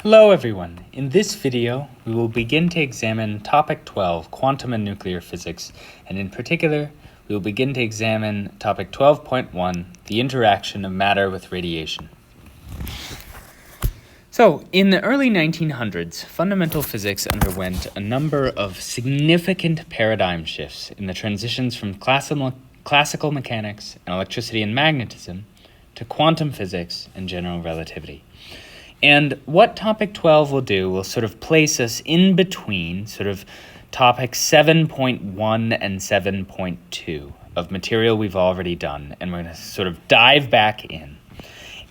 Hello everyone. In this video, we will begin to examine topic 12, quantum and nuclear physics, and in particular, we will begin to examine topic 12.1, the interaction of matter with radiation. So, in the early 1900s, fundamental physics underwent a number of significant paradigm shifts in the transitions from classical mechanics and electricity and magnetism to quantum physics and general relativity. And what topic 12 will do will sort of place us in between sort of topic 7.1 and 7.2 of material we've already done, and we're going to sort of dive back in.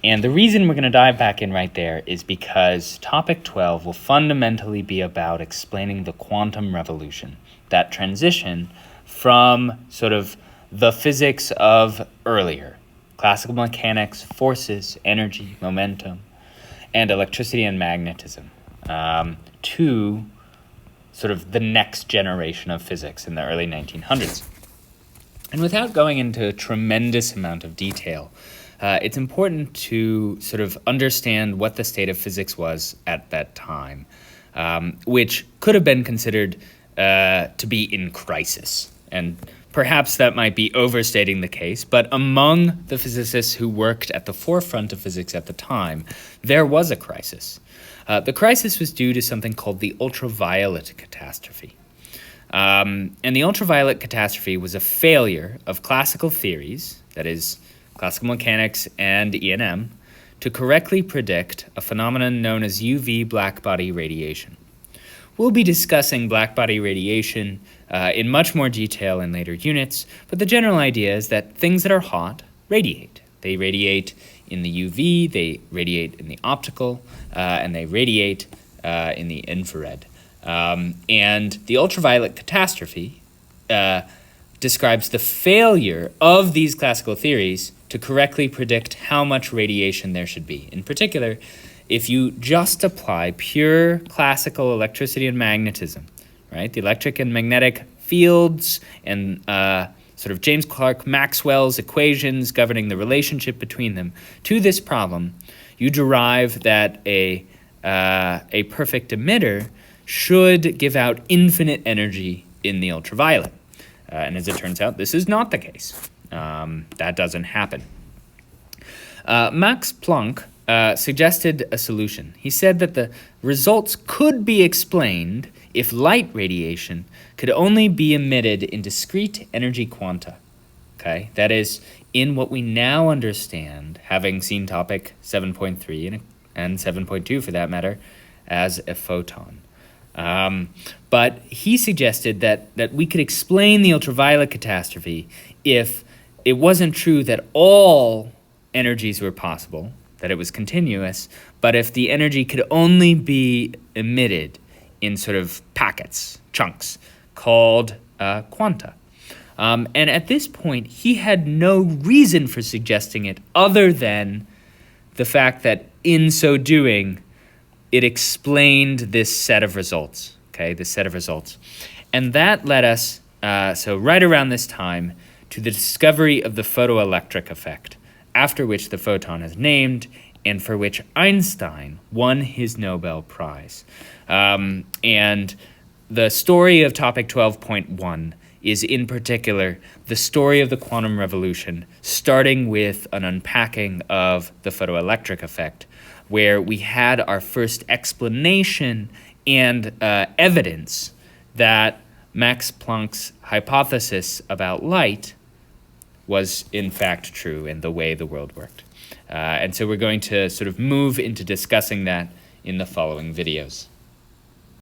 And the reason we're going to dive back in right there is because topic 12 will fundamentally be about explaining the quantum revolution, that transition from sort of the physics of earlier, classical mechanics, forces, energy, momentum, and electricity and magnetism, to sort of the next generation of physics in the early 1900s. And without going into a tremendous amount of detail, it's important to sort of understand what the state of physics was at that time, which could have been considered to be in crisis. And perhaps that might be overstating the case, but among the physicists who worked at the forefront of physics at the time, there was a crisis. The crisis was due to something called the ultraviolet catastrophe. And the ultraviolet catastrophe was a failure of classical theories, that is, classical mechanics and E&M, to correctly predict a phenomenon known as UV blackbody radiation. We'll be discussing blackbody radiation in much more detail in later units, but the general idea is that things that are hot radiate. They radiate in the UV, they radiate in the optical, and they radiate in the infrared. And the ultraviolet catastrophe describes the failure of these classical theories to correctly predict how much radiation there should be. In particular, if you just apply pure classical electricity and magnetism, right, the electric and magnetic fields and sort of James Clerk Maxwell's equations governing the relationship between them to this problem, you derive that a perfect emitter should give out infinite energy in the ultraviolet. And as it turns out, this is not the case. That doesn't happen. Max Planck suggested a solution. He said that the results could be explained if light radiation could only be emitted in discrete energy quanta. Okay, that is, in what we now understand, having seen topic 7.3 and 7.2 for that matter, as a photon. But he suggested that we could explain the ultraviolet catastrophe if it wasn't true that all energies were possible, that it was continuous, but if the energy could only be emitted in sort of packets, chunks, called quanta. And at this point, he had no reason for suggesting it other than the fact that in so doing, it explained this set of results, okay, this set of results. And that led us, so right around this time, to the discovery of the photoelectric effect, after which the photon is named, and for which Einstein won his Nobel Prize. And the story of topic 12.1 is in particular the story of the quantum revolution, starting with an unpacking of the photoelectric effect, where we had our first explanation and evidence that Max Planck's hypothesis about light was in fact true in the way the world worked. And so we're going to sort of move into discussing that in the following videos.